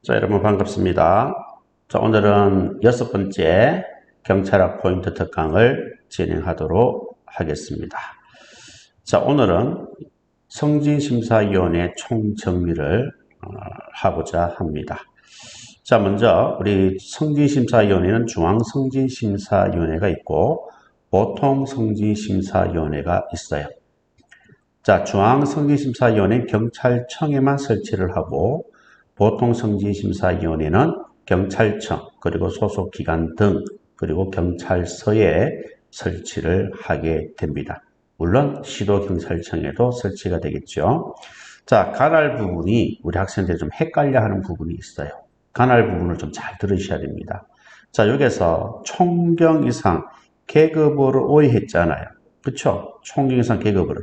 자, 여러분 반갑습니다. 자, 오늘은 6번째 경찰학 포인트 특강을 진행하도록 하겠습니다. 자, 오늘은 성진심사위원회 총정리를 하고자 합니다. 자, 먼저 우리 성진심사위원회는 중앙성진심사위원회가 있고 보통성진심사위원회가 있어요. 자, 중앙성진심사위원회는 경찰청에만 설치를 하고 보통성진심사위원회는 경찰청 그리고 소속기관 등 그리고 경찰서에 설치를 하게 됩니다. 물론 시도경찰청에도 설치가 되겠죠. 자, 관할 부분이 우리 학생들이 좀 헷갈려하는 부분이 있어요. 관할 부분을 좀 잘 들으셔야 됩니다. 자, 여기서 총경 이상 계급으로 오해했잖아요. 그쵸? 총경 이상 계급으로.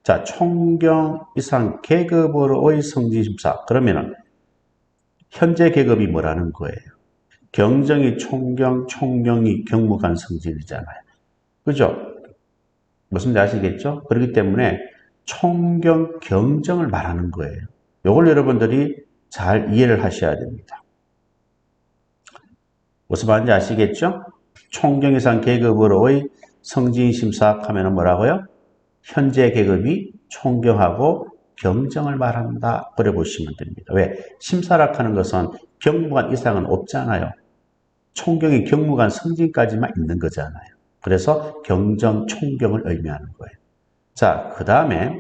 자, 총경 이상 계급으로의 성진심사. 그러면은 현재 계급이 뭐라는 거예요? 경정이 총경, 총경이 경무관 성진이잖아요. 그죠? 무슨 지 아시겠죠? 그렇기 때문에 총경, 경정을 말하는 거예요. 이걸 여러분들이 잘 이해를 하셔야 됩니다. 무슨 말인지 아시겠죠? 총경 이상 계급으로의 성진심사 하면 뭐라고요? 현재 계급이 총경하고 경정을 말한다. 그래 보시면 됩니다. 왜? 심사락하는 것은 경무관 이상은 없잖아요. 총경이 경무관 성진까지만 있는 거잖아요. 그래서 경정, 총경을 의미하는 거예요. 자, 그 다음에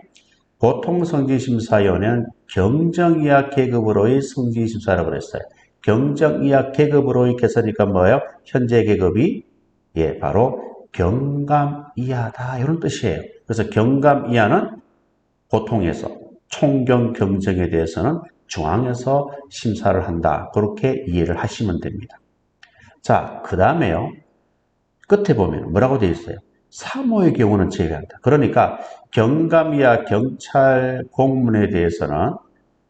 보통성진심사위원회는 경정이하 계급으로의 성진심사라고 그랬어요. 경정이하 계급으로의 개설이니까 뭐예요? 현재 계급이 바로 경감 이하다 이런 뜻이에요. 그래서 경감 이하는 보통에서 총경 경정에 대해서는 중앙에서 심사를 한다. 그렇게 이해를 하시면 됩니다. 자, 그 다음에요. 끝에 보면 뭐라고 되어 있어요? 사모의 경우는 제외한다. 그러니까 경감 이하 경찰 공문에 대해서는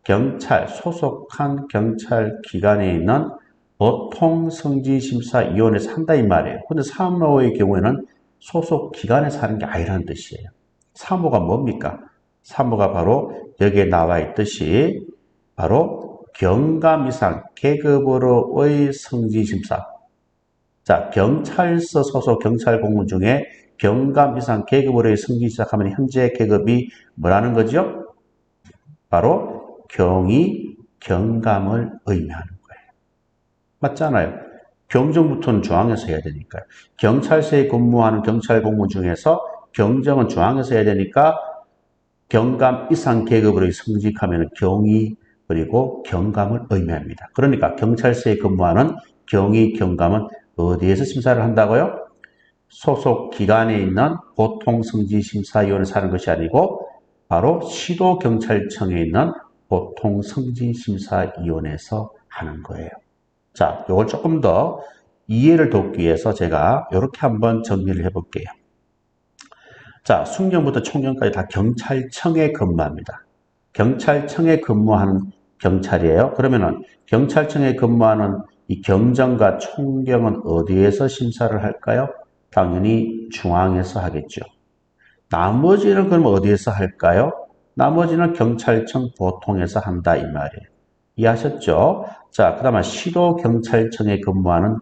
경찰 소속한 경찰 기관에 있는 보통 성진심사위원회에서 한다 이 말이에요. 근데 사모의 경우에는 소속 기관에서 하는 게 아니라는 뜻이에요. 사모가 뭡니까? 사모가 바로 여기에 나와 있듯이 바로 경감 이상 계급으로의 성진심사. 자, 경찰서 소속 경찰 공무 중에 경감 이상 계급으로의 성진심사 하면 현재 계급이 뭐라는 거죠? 바로 경위, 경감을 의미하는 거예요. 맞잖아요. 경정부터는 중앙에서 해야 되니까요. 경찰서에 근무하는 경찰 공무 중에서 경정은 중앙에서 해야 되니까 경감 이상 계급으로의 성직하면 경위 그리고 경감을 의미합니다. 그러니까 경찰서에 근무하는 경위, 경감은 어디에서 심사를 한다고요? 소속 기관에 있는 보통성진심사위원회에서 하는 것이 아니고 바로 시도경찰청에 있는 보통성진심사위원회에서 하는 거예요. 자, 이걸 조금 더 이해를 돕기 위해서 제가 이렇게 한번 정리를 해볼게요. 자, 숙령부터 총령까지 다 경찰청에 근무합니다. 경찰청에 근무하는 경찰이에요. 그러면은 경찰청에 근무하는 이 경정과 총경은 어디에서 심사를 할까요? 당연히 중앙에서 하겠죠. 나머지는 그럼 어디에서 할까요? 나머지는 경찰청 보통에서 한다 이 말이에요. 이해하셨죠? 자, 그 다음에 시도경찰청에 근무하는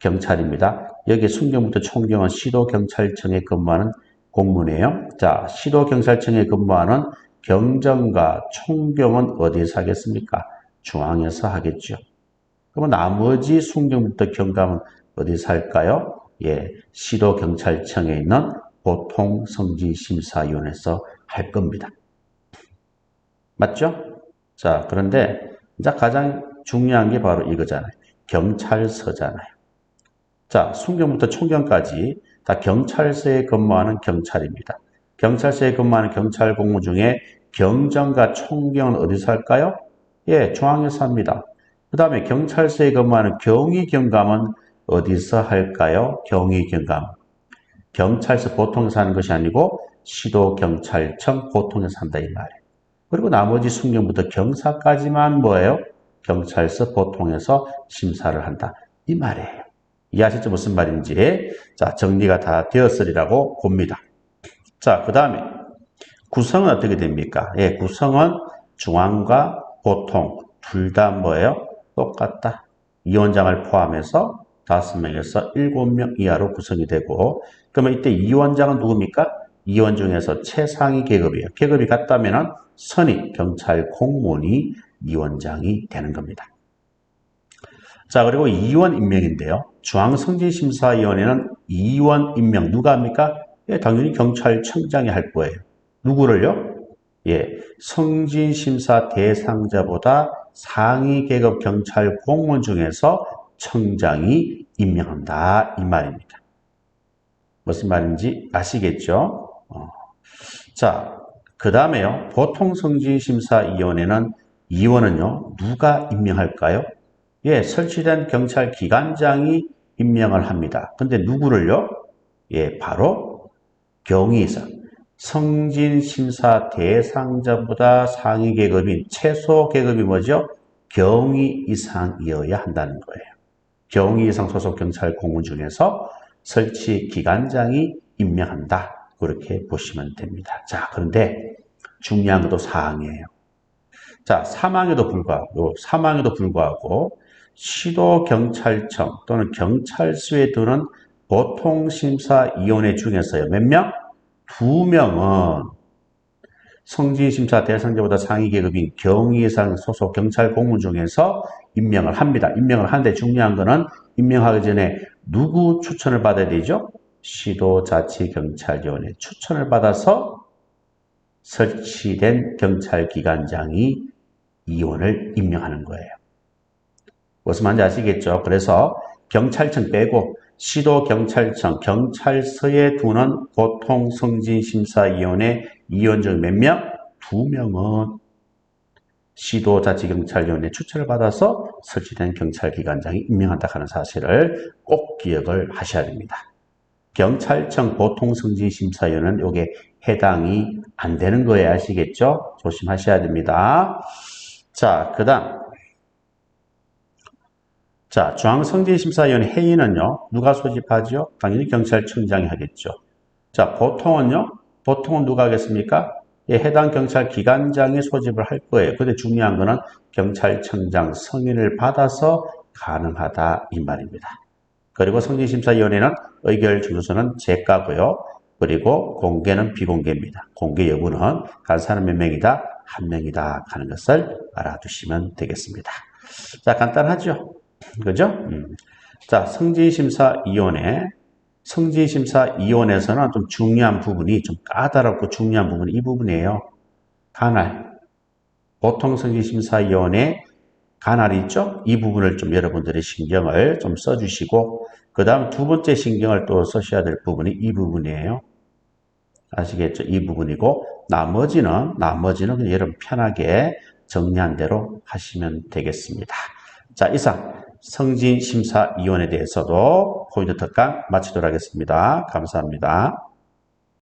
경찰입니다. 여기 순경부터 총경은 시도경찰청에 근무하는 공무원이에요. 자, 시도경찰청에 근무하는 경정과 총경은 어디에서 하겠습니까? 중앙에서 하겠죠. 그러면 나머지 순경부터 경감은 어디서 할까요? 시도경찰청에 있는 보통성지심사위원회에서 할 겁니다. 맞죠? 자, 그런데 이제 가장 중요한 게 바로 이거잖아요. 경찰서잖아요. 자, 순경부터 총경까지 다 경찰서에 근무하는 경찰입니다. 경찰서에 근무하는 경찰 공무 중에 경정과 총경은 어디서 할까요? 중앙에서 합니다. 그 다음에 경찰서에 근무하는 경위 경감은 어디서 할까요? 경위 경감. 경찰서 보통에서 하는 것이 아니고 시도경찰청 보통에서 한다 이 말이에요. 그리고 나머지 순경부터 경사까지만 뭐예요? 경찰서 보통에서 심사를 한다. 이 말이에요. 이해하셨죠? 무슨 말인지. 자, 정리가 다 되었으리라고 봅니다. 자, 그 다음에 구성은 어떻게 됩니까? 구성은 중앙과 보통 둘 다 뭐예요? 똑같다. 위원장을 포함해서 5명에서 7명 이하로 구성이 되고, 그러면 이때 위원장은 누굽니까? 위원 중에서 최상위 계급이에요. 계급이 같다면 선임 경찰 공무원이 위원장이 되는 겁니다. 자, 그리고 이원 임명인데요. 중앙성진심사위원회는 이원 임명 누가 합니까? 예, 당연히 경찰청장이 할 거예요. 누구를요? 예, 성진심사 대상자보다 상위 계급 경찰 공무원 중에서 청장이 임명한다 이 말입니다. 무슨 말인지 아시겠죠? 자, 그 다음에요. 보통성진심사위원회는 위원은요 누가 임명할까요? 예, 설치된 경찰 기관장이 임명을 합니다. 근데 누구를요? 예, 바로 경위이상. 성진심사 대상자보다 상위 계급인 최소 계급이 뭐죠? 경위 이상이어야 한다는 거예요. 경위 이상 소속 경찰 공무원 중에서 설치 기관장이 임명한다. 그렇게 보시면 됩니다. 자, 그런데 중요한 것도 사항이에요. 자, 사망에도 불구하고 시도경찰청 또는 경찰서에 두는 보통심사위원회 중에서요. 몇 명? 2명은 성진심사 대상자보다 상위 계급인 경위 이상 소속 경찰 공무원 중에서 임명을 합니다. 임명을 하는데 중요한 거는 임명하기 전에 누구 추천을 받아야 되죠? 시도자치경찰위원회 추천을 받아서 설치된 경찰기관장이 위원을 임명하는 거예요. 무슨 말인지 아시겠죠? 그래서 경찰청 빼고 시도경찰청, 경찰서에 두는 보통성진심사위원회 위원 중 몇 명? 2명은 시도자치경찰위원회 추천을 받아서 설치된 경찰기관장이 임명한다 하는 사실을 꼭 기억을 하셔야 됩니다. 경찰청 보통성진심사위원회는 이게 해당이 안 되는 거예요. 아시겠죠? 조심하셔야 됩니다. 자, 그 다음. 자, 중앙성진심사위원회 회의는요, 누가 소집하죠? 당연히 경찰청장이 하겠죠. 자, 보통은 누가 하겠습니까? 예, 해당 경찰 기관장이 소집을 할 거예요. 근데 중요한 거는 경찰청장 승인을 받아서 가능하다 이 말입니다. 그리고 성진심사위원회는 의결 준수는 제가고요. 그리고 공개는 비공개입니다. 공개 여부는 간사는 몇 명이다? 1명이다 하는 것을 알아두시면 되겠습니다. 자, 간단하죠? 그죠? 자, 성진심사위원회에서는 좀 중요한 부분이, 좀 까다롭고 중요한 부분이 이 부분이에요. 관할. 보통 성진심사위원회 관할이 있죠? 이 부분을 좀 여러분들이 신경을 좀 써주시고, 그 다음 두 번째 신경을 또 쓰셔야 될 부분이 이 부분이에요. 아시겠죠? 이 부분이고, 나머지는 그냥 여러분 편하게 정리한 대로 하시면 되겠습니다. 자, 이상 성진심사위원회에 대해서도 포인트 특강 마치도록 하겠습니다. 감사합니다.